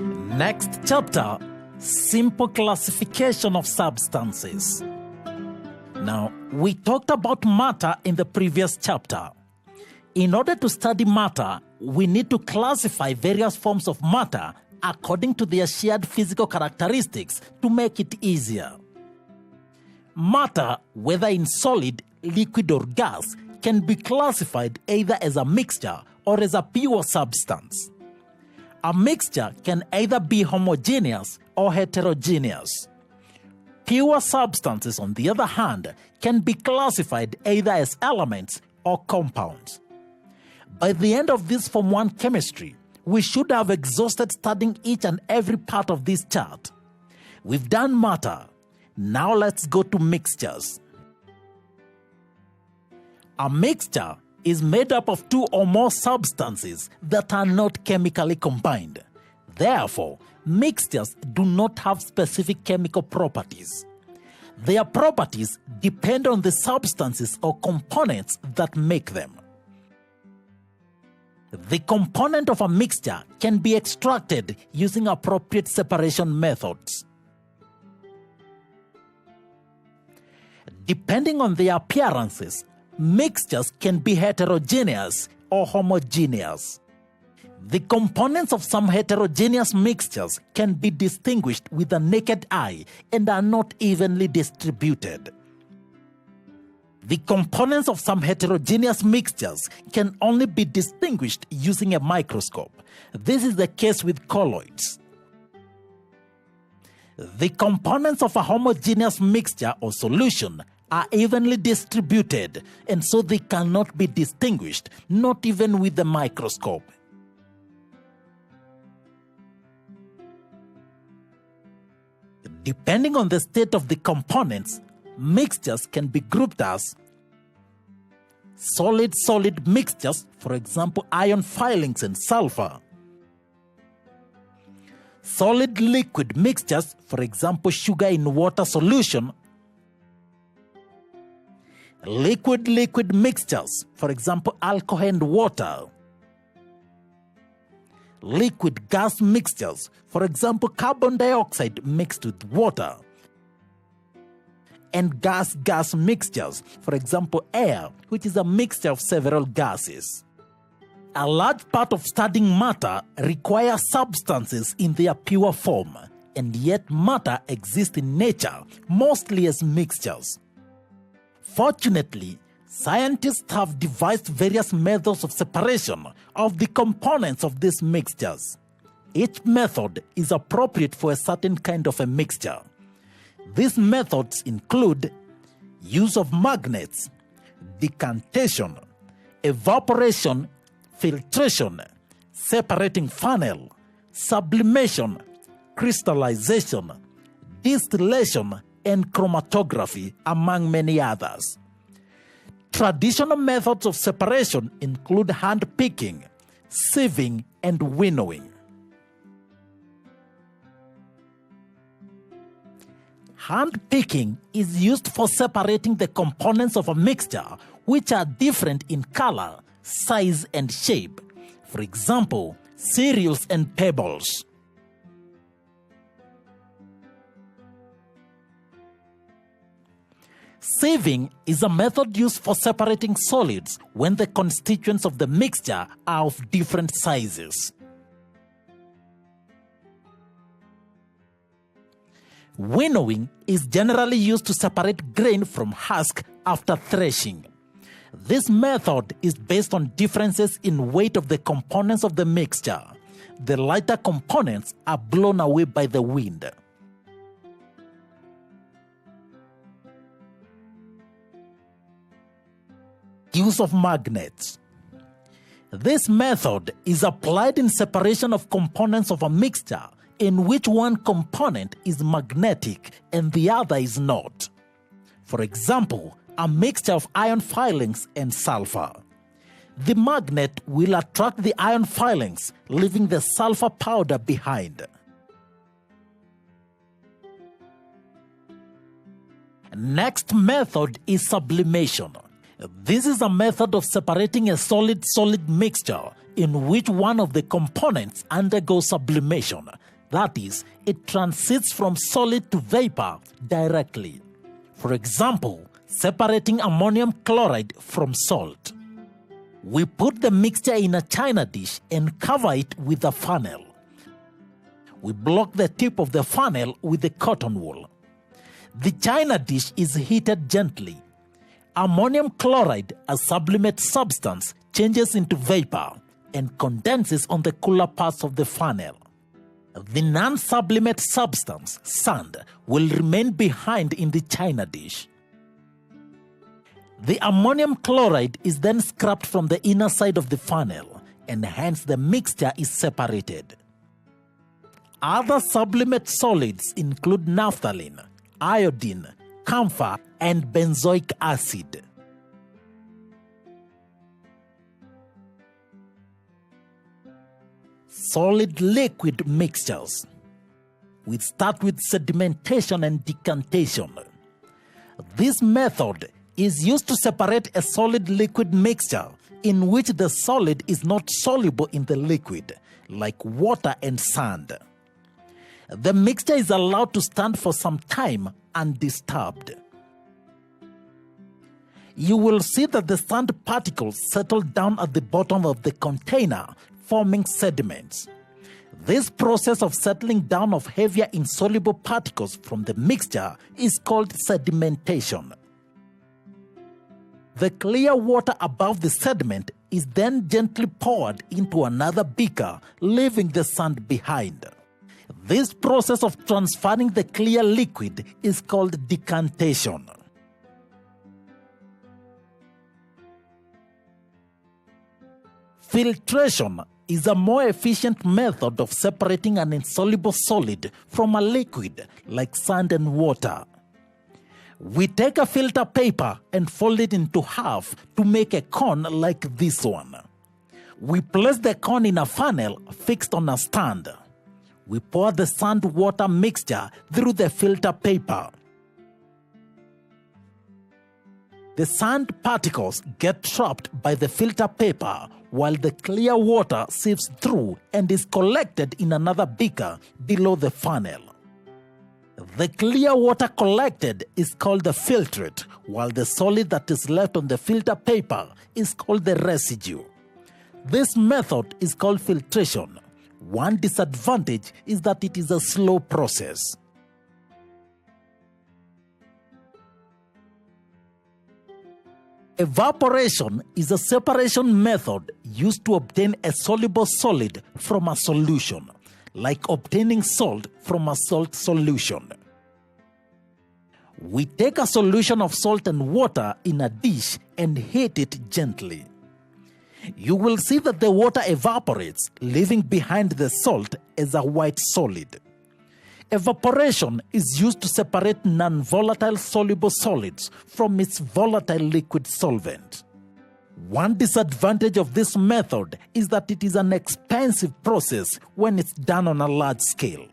Next chapter, simple classification of substances. Now, we talked about matter in the previous chapter. In order to study matter, we need to classify various forms of matter according to their shared physical characteristics to make it easier. Matter, whether in solid, liquid, or gas, can be classified either as a mixture or as a pure substance. A mixture can either be homogeneous or heterogeneous. Pure substances, on the other hand, can be classified either as elements or compounds. By the end of this Form 1 chemistry, we should have exhausted studying each and every part of this chart. We've done matter. Now let's go to mixtures. A mixture is made up of two or more substances that are not chemically combined. Therefore, mixtures do not have specific chemical properties. Their properties depend on the substances or components that make them. The component of a mixture can be extracted using appropriate separation methods. Depending on their appearances, mixtures can be heterogeneous or homogeneous. The components of some heterogeneous mixtures can be distinguished with the naked eye and are not evenly distributed. The components of some heterogeneous mixtures can only be distinguished using a microscope. This is the case with colloids. The components of a homogeneous mixture or solution are evenly distributed, and so they cannot be distinguished, not even with the microscope. Depending on the state of the components, mixtures can be grouped as solid-solid mixtures, for example, iron filings and sulfur. Solid-liquid mixtures, for example, sugar in water solution. Liquid-liquid mixtures, for example, alcohol and water. Liquid gas mixtures, for example, carbon dioxide mixed with water. And gas-gas mixtures, for example, air, which is a mixture of several gases. A large part of studying matter requires substances in their pure form, and yet matter exists in nature, mostly as mixtures. Fortunately, scientists have devised various methods of separation of the components of these mixtures. Each method is appropriate for a certain kind of a mixture. These methods include use of magnets, decantation, evaporation, filtration, separating funnel, sublimation, crystallization, distillation, and chromatography, among many others. Traditional methods of separation include hand picking, sieving, and winnowing. Hand picking is used for separating the components of a mixture which are different in color, size, and shape. For example, cereals and pebbles. Sieving is a method used for separating solids when the constituents of the mixture are of different sizes. Winnowing is generally used to separate grain from husk after threshing. This method is based on differences in weight of the components of the mixture. The lighter components are blown away by the wind. Use of magnets. This method is applied in separation of components of a mixture in which one component is magnetic and the other is not. For example, a mixture of iron filings and sulfur. The magnet will attract the iron filings, leaving the sulfur powder behind. Next method is sublimation. This is a method of separating a solid-solid mixture in which one of the components undergoes sublimation. That is, it transits from solid to vapor directly. For example, separating ammonium chloride from salt. We put the mixture in a china dish and cover it with a funnel. We block the tip of the funnel with the cotton wool. The china dish is heated gently. Ammonium chloride, a sublimate substance, changes into vapor and condenses on the cooler parts of the funnel. The non-sublimate substance, sand, will remain behind in the china dish. The ammonium chloride is then scrubbed from the inner side of the funnel, and hence the mixture is separated. Other sublimate solids include naphthalene, iodine, camphor, and benzoic acid. Solid-liquid mixtures. We start with sedimentation and decantation. This method is used to separate a solid-liquid mixture in which the solid is not soluble in the liquid, like water and sand. The mixture is allowed to stand for some time undisturbed. You will see that the sand particles settle down at the bottom of the container, forming sediments. This process of settling down of heavier insoluble particles from the mixture is called sedimentation. The clear water above the sediment is then gently poured into another beaker, leaving the sand behind. This process of transferring the clear liquid is called decantation. Filtration is a more efficient method of separating an insoluble solid from a liquid like sand and water. We take a filter paper and fold it into half to make a cone like this one. We place the cone in a funnel fixed on a stand. We pour the sand-water mixture through the filter paper. The sand particles get trapped by the filter paper while the clear water sieves through and is collected in another beaker below the funnel. The clear water collected is called the filtrate, while the solid that is left on the filter paper is called the residue. This method is called filtration. One disadvantage is that it is a slow process. Evaporation is a separation method used to obtain a soluble solid from a solution, like obtaining salt from a salt solution. We take a solution of salt and water in a dish and heat it gently. You will see that the water evaporates, leaving behind the salt as a white solid. Evaporation is used to separate non-volatile soluble solids from its volatile liquid solvent. One disadvantage of this method is that it is an expensive process when it's done on a large scale.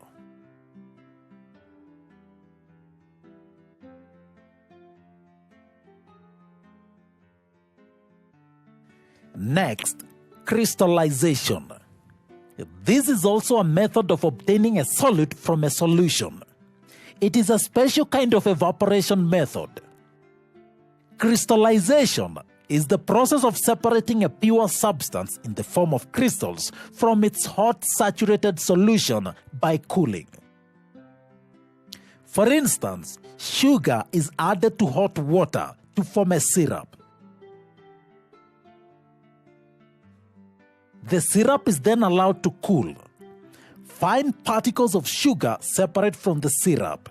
Next, crystallization. This is also a method of obtaining a solid from a solution. It is a special kind of evaporation method. Crystallization is the process of separating a pure substance in the form of crystals from its hot saturated solution by cooling. For instance, sugar is added to hot water to form a syrup. The syrup is then allowed to cool. Fine particles of sugar separate from the syrup.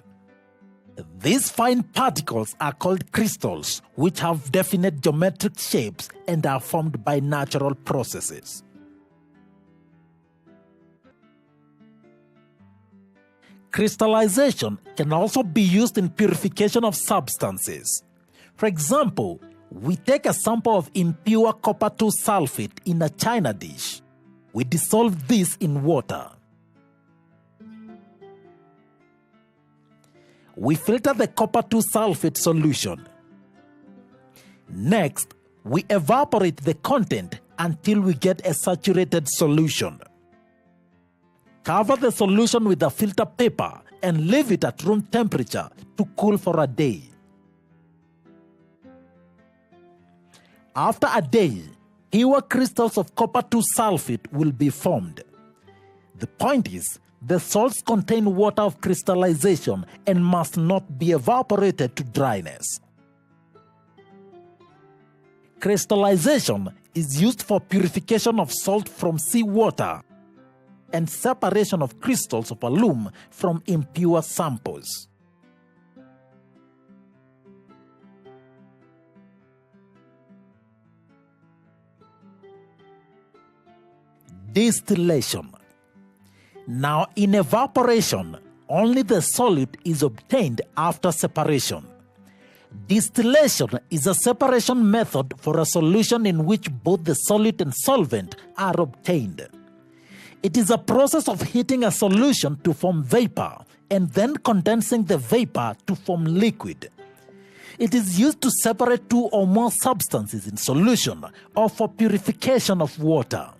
These fine particles are called crystals, which have definite geometric shapes and are formed by natural processes. Crystallization can also be used in purification of substances. For example, we take a sample of impure copper-2 sulfate in a china dish. We dissolve this in water. We filter the copper-2 sulfate solution. Next, we evaporate the content until we get a saturated solution. Cover the solution with a filter paper and leave it at room temperature to cool for a day. After a day, pure crystals of copper-2 sulfate will be formed. The point is, the salts contain water of crystallization and must not be evaporated to dryness. Crystallization is used for purification of salt from seawater and separation of crystals of alum from impure samples. Distillation. Now, in evaporation, only the solid is obtained after separation. Distillation is a separation method for a solution in which both the solid and solvent are obtained. It is a process of heating a solution to form vapor and then condensing the vapor to form liquid. It is used to separate two or more substances in solution or for purification of water.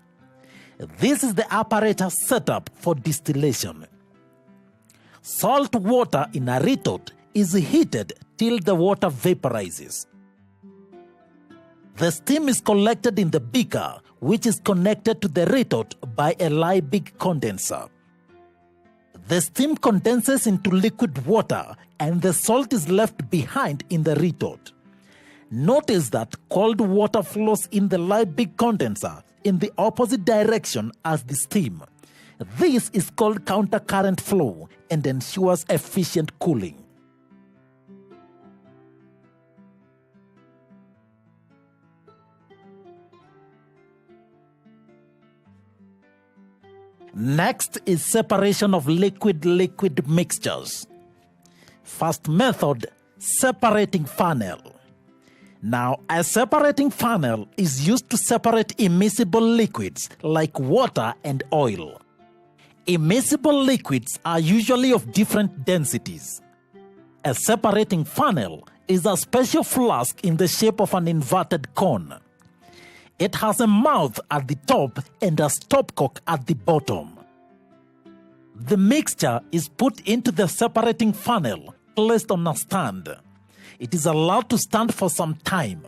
This is the apparatus set up for distillation. Salt water in a retort is heated till the water vaporizes. The steam is collected in the beaker, which is connected to the retort by a Liebig condenser. The steam condenses into liquid water and the salt is left behind in the retort. Notice that cold water flows in the Liebig condenser in the opposite direction as the steam. This is called countercurrent flow and ensures efficient cooling. Next is separation of liquid-liquid mixtures. First method, separating funnel. Now, a separating funnel is used to separate immiscible liquids like water and oil. Immiscible liquids are usually of different densities. A separating funnel is a special flask in the shape of an inverted cone. It has a mouth at the top and a stopcock at the bottom. The mixture is put into the separating funnel, placed on a stand. It is allowed to stand for some time.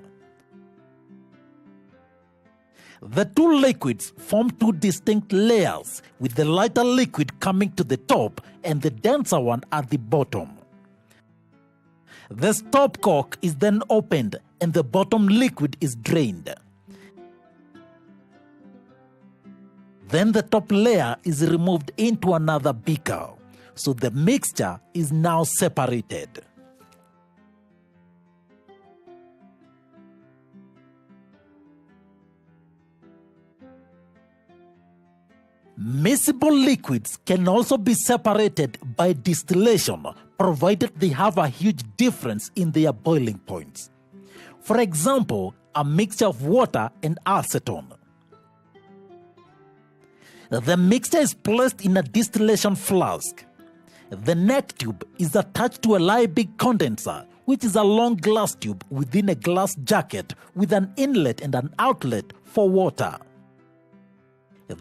The two liquids form two distinct layers, with the lighter liquid coming to the top and the denser one at the bottom. The stopcock is then opened and the bottom liquid is drained. Then the top layer is removed into another beaker, so the mixture is now separated. Miscible liquids can also be separated by distillation, provided they have a huge difference in their boiling points. For example, a mixture of water and acetone. The mixture is placed in a distillation flask. The neck tube is attached to a Liebig condenser, which is a long glass tube within a glass jacket with an inlet and an outlet for water.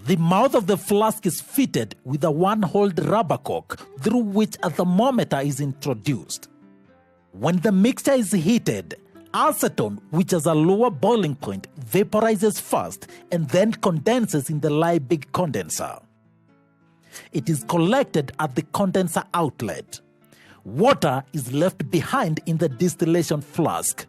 The mouth of the flask is fitted with a one-holed rubber cork through which a thermometer is introduced. When the mixture is heated, acetone, which has a lower boiling point, vaporizes first and then condenses in the Liebig condenser. It is collected at the condenser outlet. Water is left behind in the distillation flask.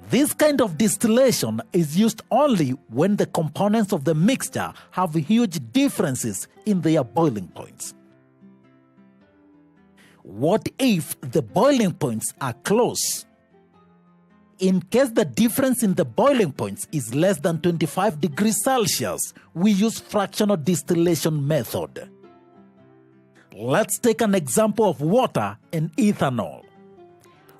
This kind of distillation is used only when the components of the mixture have huge differences in their boiling points. What if the boiling points are close? In case the difference in the boiling points is less than 25 degrees Celsius, we use fractional distillation method. Let's take an example of water and ethanol.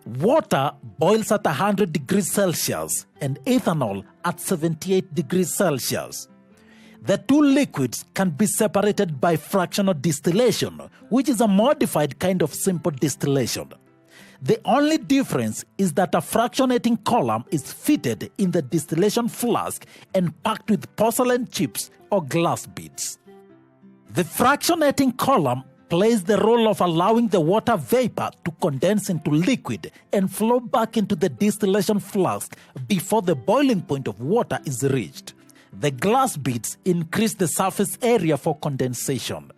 Water boils at 100 degrees Celsius and ethanol at 78 degrees Celsius. The two liquids can be separated by fractional distillation, which is a modified kind of simple distillation. The only difference is that a fractionating column is fitted in the distillation flask and packed with porcelain chips or glass beads. The fractionating column plays the role of allowing the water vapor to condense into liquid and flow back into the distillation flask before the boiling point of water is reached. The glass beads increase the surface area for condensation.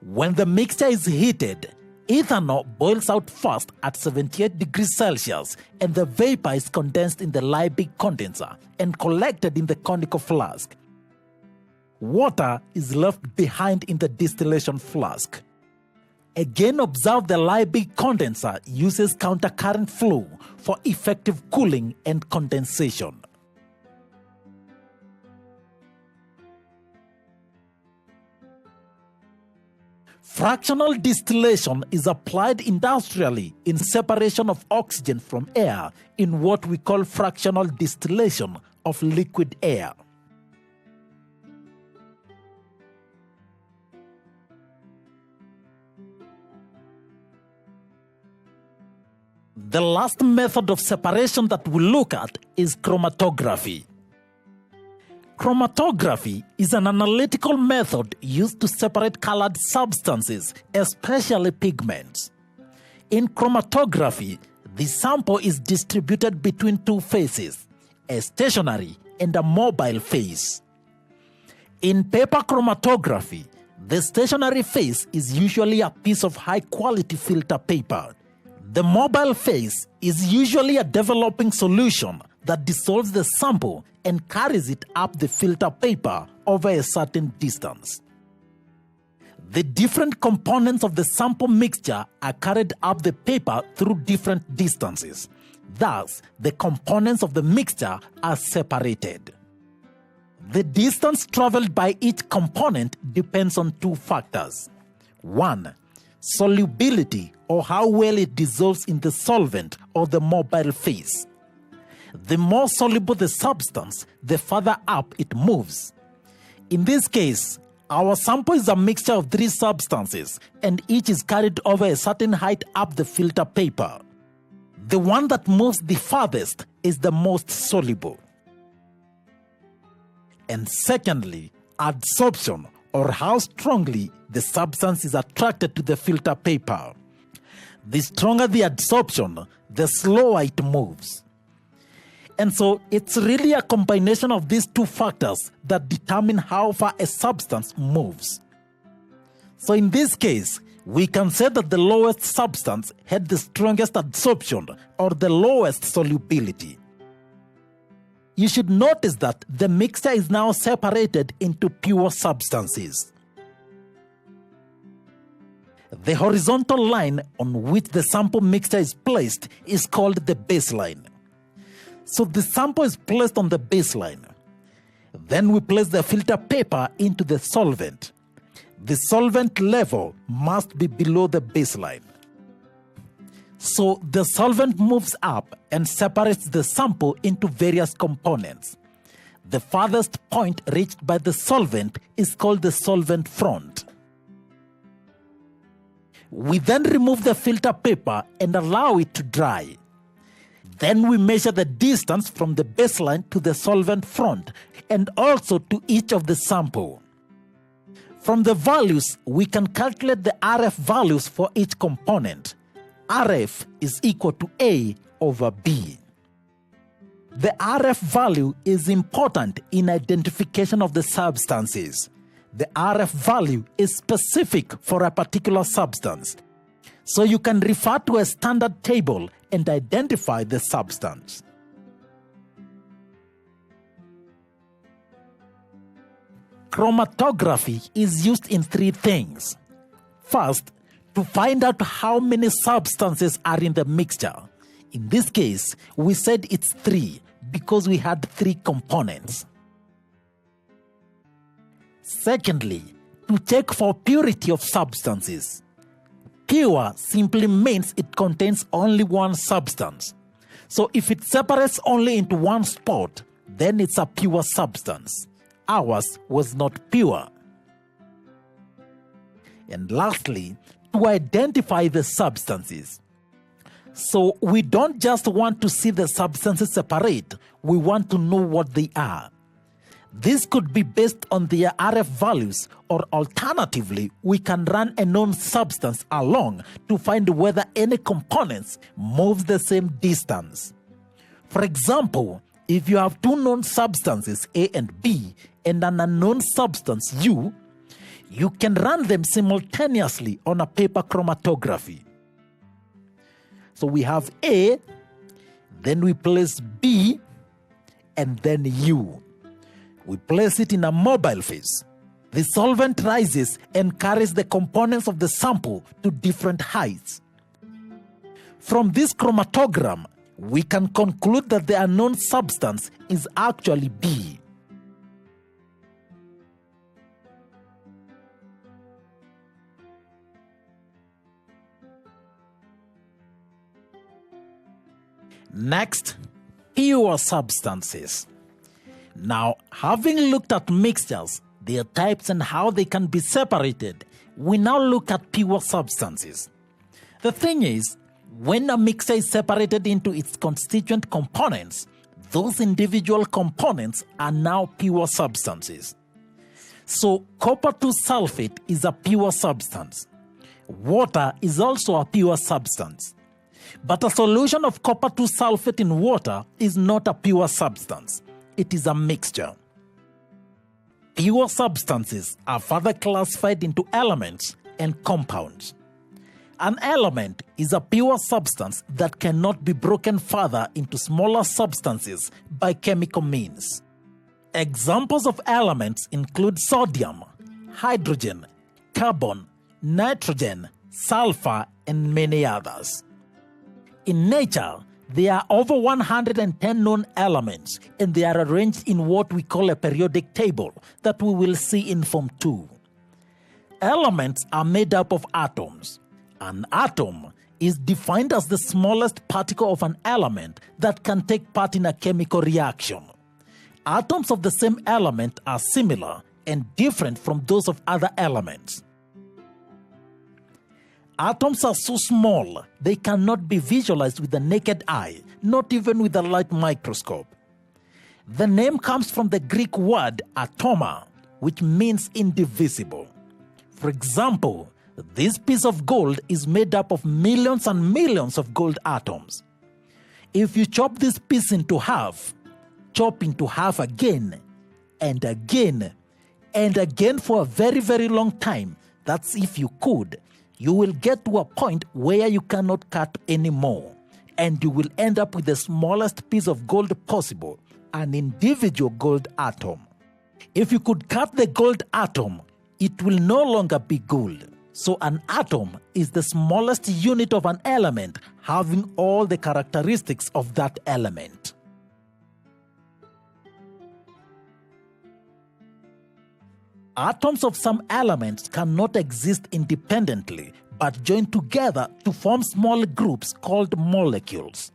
When the mixture is heated, ethanol boils out fast at 78 degrees Celsius and the vapor is condensed in the Liebig condenser and collected in the conical flask. Water is left behind in the distillation flask. Again, observe the Liebig condenser uses countercurrent flow for effective cooling and condensation. Fractional distillation is applied industrially in separation of oxygen from air in what we call fractional distillation of liquid air. The last method of separation that we look at is chromatography. Chromatography is an analytical method used to separate colored substances, especially pigments. In chromatography, the sample is distributed between two phases, a stationary and a mobile phase. In paper chromatography, the stationary phase is usually a piece of high-quality filter paper. The mobile phase is usually a developing solution that dissolves the sample and carries it up the filter paper over a certain distance. The different components of the sample mixture are carried up the paper through different distances. Thus, the components of the mixture are separated. The distance traveled by each component depends on two factors. 1. Solubility, or how well it dissolves in the solvent or the mobile phase. The more soluble the substance, the further up it moves. In this case, our sample is a mixture of three substances, and each is carried over a certain height up the filter paper. The one that moves the farthest is the most soluble. And secondly, adsorption, or how strongly the substance is attracted to the filter paper. The stronger the adsorption, the slower it moves. And so it's really a combination of these two factors that determine how far a substance moves. So in this case, we can say that the lowest substance had the strongest adsorption or the lowest solubility. You should notice that the mixture is now separated into pure substances. The horizontal line on which the sample mixture is placed is called the baseline. So the sample is placed on the baseline. Then we place the filter paper into the solvent. The solvent level must be below the baseline. So the solvent moves up and separates the sample into various components. The farthest point reached by the solvent is called the solvent front. We then remove the filter paper and allow it to dry. Then we measure the distance from the baseline to the solvent front and also to each of the sample. From the values, we can calculate the RF values for each component. RF is equal to A over B. The RF value is important in identification of the substances. The RF value is specific for a particular substance. So you can refer to a standard table and identify the substance. Chromatography is used in three things. First, to find out how many substances are in the mixture. In this case, we said it's 3 because we had 3 components. Secondly, to check for purity of substances. Pure simply means it contains only one substance. So if it separates only into one spot, then it's a pure substance. Ours was not pure. And lastly, to identify the substances. So we don't just want to see the substances separate, we want to know what they are. This could be based on their RF values, or alternatively, we can run a known substance along to find whether any components move the same distance. For example, if you have two known substances A and B and an unknown substance U, you can run them simultaneously on a paper chromatography. So we have A, then we place B, and then U. We place it in a mobile phase. The solvent rises and carries the components of the sample to different heights. From this chromatogram, we can conclude that the unknown substance is actually B. Next, pure substances. Now, having looked at mixtures, their types and how they can be separated, we now look at pure substances. The thing is, when a mixture is separated into its constituent components, those individual components are now pure substances. So, copper 2 sulfate is a pure substance. Water is also a pure substance. But a solution of copper 2 sulfate in water is not a pure substance. It is a mixture. Pure substances are further classified into elements and compounds. An element is a pure substance that cannot be broken further into smaller substances by chemical means. Examples of elements include sodium, hydrogen, carbon, nitrogen, sulfur, and many others. In nature, there are over 110 known elements, and they are arranged in what we call a periodic table that we will see in Form 2. Elements are made up of atoms. An atom is defined as the smallest particle of an element that can take part in a chemical reaction. Atoms of the same element are similar and different from those of other elements. Atoms are so small, they cannot be visualized with the naked eye, not even with a light microscope. The name comes from the Greek word atoma, which means indivisible. For example, this piece of gold is made up of millions and millions of gold atoms. If you chop this piece into half, chop into half again, and again, and again for a very, very long time, that's if you could, you will get to a point where you cannot cut anymore, and you will end up with the smallest piece of gold possible, an individual gold atom. If you could cut the gold atom, it will no longer be gold. So an atom is the smallest unit of an element having all the characteristics of that element. Atoms of some elements cannot exist independently, but join together to form small groups called molecules.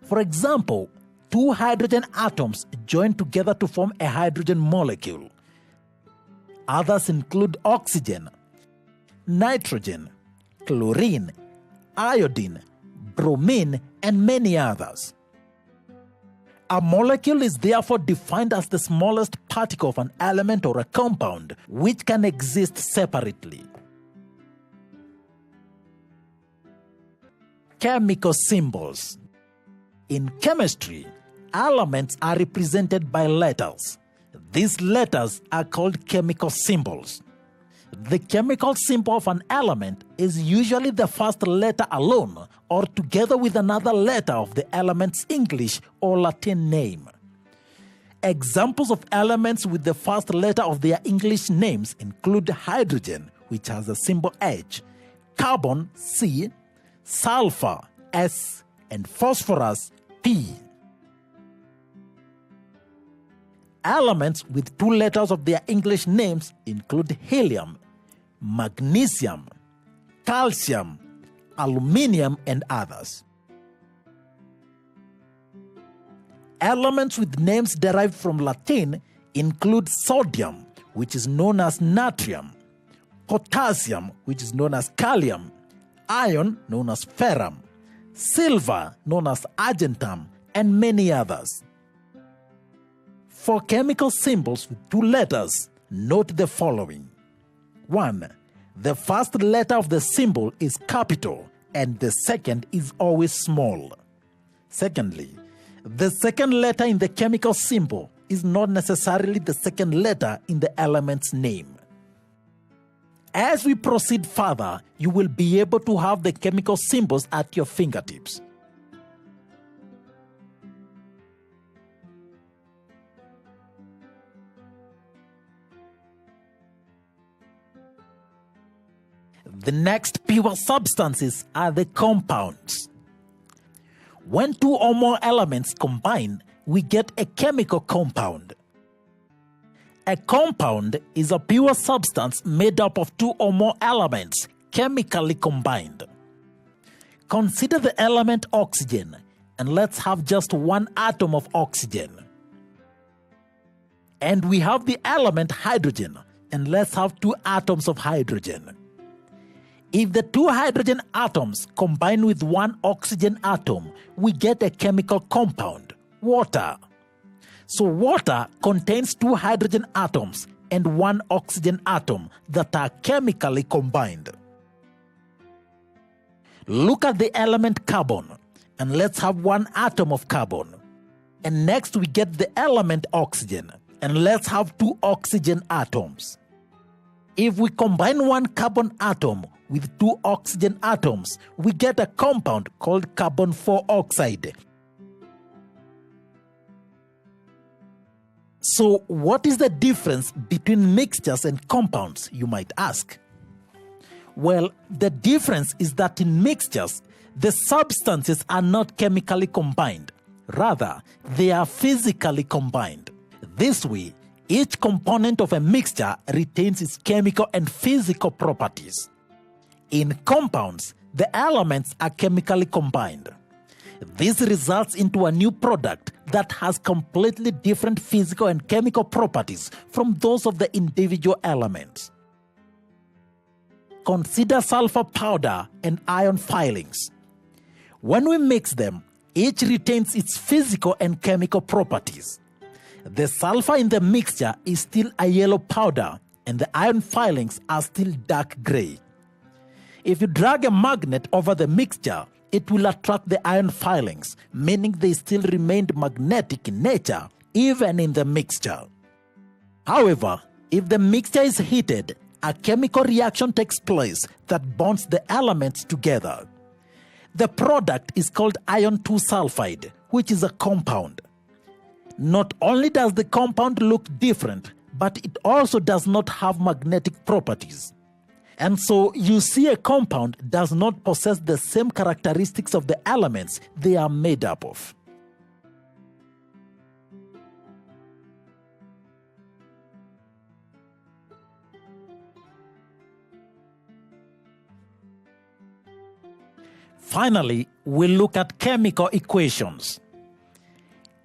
For example, two hydrogen atoms join together to form a hydrogen molecule. Others include oxygen, nitrogen, chlorine, iodine, bromine, and many others. A molecule is therefore defined as the smallest particle of an element or a compound which can exist separately. Chemical symbols. In chemistry, elements are represented by letters. These letters are called chemical symbols. The chemical symbol of an element is usually the first letter alone or together with another letter of the element's English or Latin name. Examples of elements with the first letter of their English names include hydrogen, which has the symbol H, carbon C, sulfur S, and phosphorus P. Elements with two letters of their English names include helium, magnesium, calcium, aluminium, and others. Elements with names derived from Latin include sodium, which is known as natrium, potassium, which is known as kalium, iron, known as ferrum, silver known as argentum, and many others. For chemical symbols with two letters, note the following. 1. The first letter of the symbol is capital and the second is always small. Secondly, the second letter in the chemical symbol is not necessarily the second letter in the element's name. As we proceed further, you will be able to have the chemical symbols at your fingertips. The next pure substances are the compounds. When two or more elements combine, we get a chemical compound. A compound is a pure substance made up of two or more elements chemically combined. Consider the element oxygen, and let's have just one atom of oxygen. And we have the element hydrogen, and let's have two atoms of hydrogen. If the two hydrogen atoms combine with one oxygen atom, we get a chemical compound, water. So water contains two hydrogen atoms and one oxygen atom that are chemically combined. Look at the element carbon, and let's have one atom of carbon. And next we get the element oxygen, and let's have two oxygen atoms. If we combine one carbon atom with two oxygen atoms, we get a compound called carbon 4 oxide. So, what is the difference between mixtures and compounds, you might ask? Well, the difference is that in mixtures, the substances are not chemically combined. Rather, they are physically combined. This way, each component of a mixture retains its chemical and physical properties. In compounds, the elements are chemically combined. This results into a new product that has completely different physical and chemical properties from those of the individual elements. Consider sulfur powder and iron filings. When we mix them, each retains its physical and chemical properties. The sulfur in the mixture is still a yellow powder, and the iron filings are still dark gray. If you drag a magnet over the mixture, it will attract the iron filings, meaning they still remained magnetic in nature, even in the mixture. However, if the mixture is heated, a chemical reaction takes place that bonds the elements together. The product is called iron 2 sulfide, which is a compound. Not only does the compound look different, but it also does not have magnetic properties. And so you see a compound does not possess the same characteristics of the elements they are made up of. Finally, we look at chemical equations.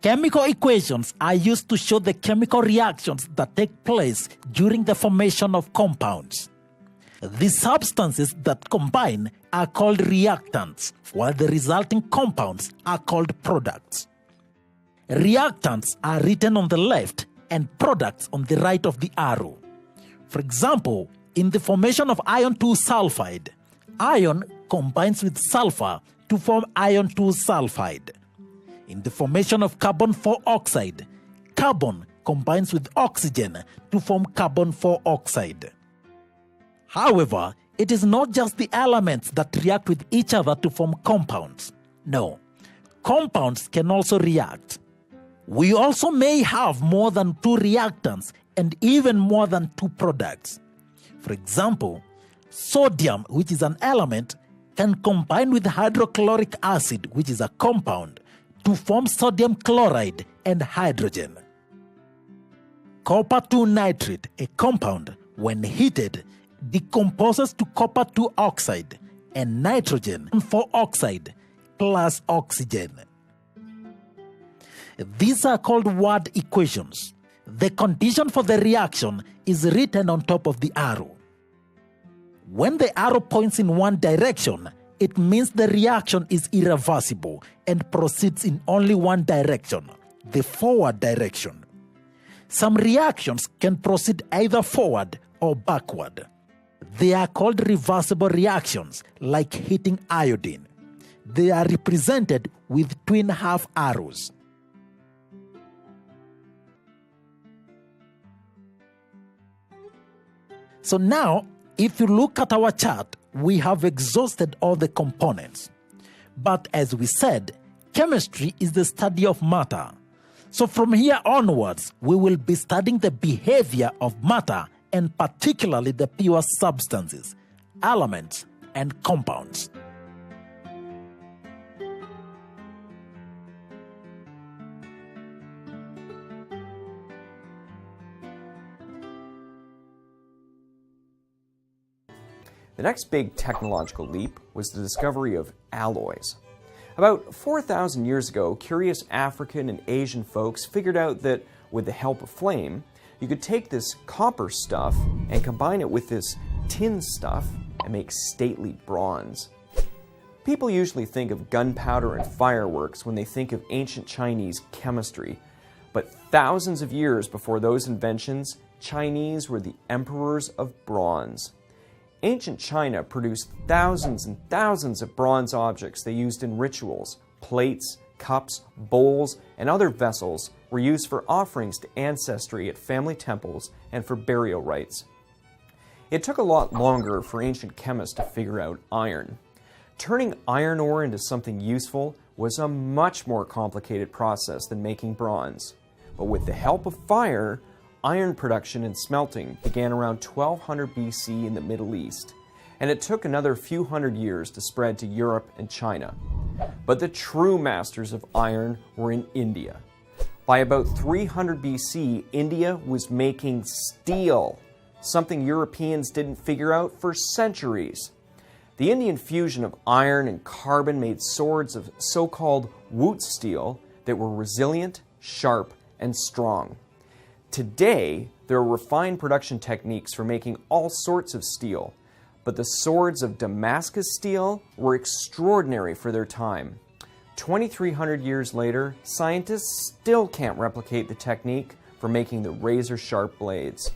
Chemical equations are used to show the chemical reactions that take place during the formation of compounds. The substances that combine are called reactants, while the resulting compounds are called products. Reactants are written on the left and products on the right of the arrow. For example, in the formation of iron 2 sulfide, iron combines with sulfur to form iron 2 sulfide. In the formation of carbon 4 oxide, carbon combines with oxygen to form carbon 4 oxide. However, it is not just the elements that react with each other to form compounds. No, compounds can also react. We also may have more than 2 reactants and even more than 2 products. For example, sodium, which is an element, can combine with hydrochloric acid, which is a compound, to form sodium chloride and hydrogen. Copper 2 nitrate, a compound, when heated, decomposes to copper 2 oxide and nitrogen 4 oxide plus oxygen. These are called word equations. The condition for the reaction is written on top of the arrow. When the arrow points in one direction, it means the reaction is irreversible and proceeds in only one direction, the forward direction. Some reactions can proceed either forward or backward. They are called reversible reactions, like heating iodine. They are represented with twin half arrows. So now, if you look at our chart, we have exhausted all the components. But as we said, chemistry is the study of matter. So from here onwards, we will be studying the behavior of matter, and particularly the pure substances, elements, and compounds. The next big technological leap was the discovery of alloys. About 4,000 years ago, curious African and Asian folks figured out that with the help of flame, you could take this copper stuff and combine it with this tin stuff and make stately bronze. People usually think of gunpowder and fireworks when they think of ancient Chinese chemistry, but thousands of years before those inventions, Chinese were the emperors of bronze. Ancient China produced thousands and thousands of bronze objects they used in rituals. Plates, cups, bowls, and other vessels were used for offerings to ancestry at family temples and for burial rites. It took a lot longer for ancient chemists to figure out iron. Turning iron ore into something useful was a much more complicated process than making bronze. But with the help of fire, iron production and smelting began around 1200 BC in the Middle East, and it took another few hundred years to spread to Europe and China. But the true masters of iron were in India. By about 300 BC, India was making steel, something Europeans didn't figure out for centuries. The Indian fusion of iron and carbon made swords of so-called wootz steel that were resilient, sharp, and strong. Today, there are refined production techniques for making all sorts of steel, but the swords of Damascus steel were extraordinary for their time. 2,300 years later, scientists still can't replicate the technique for making the razor-sharp blades.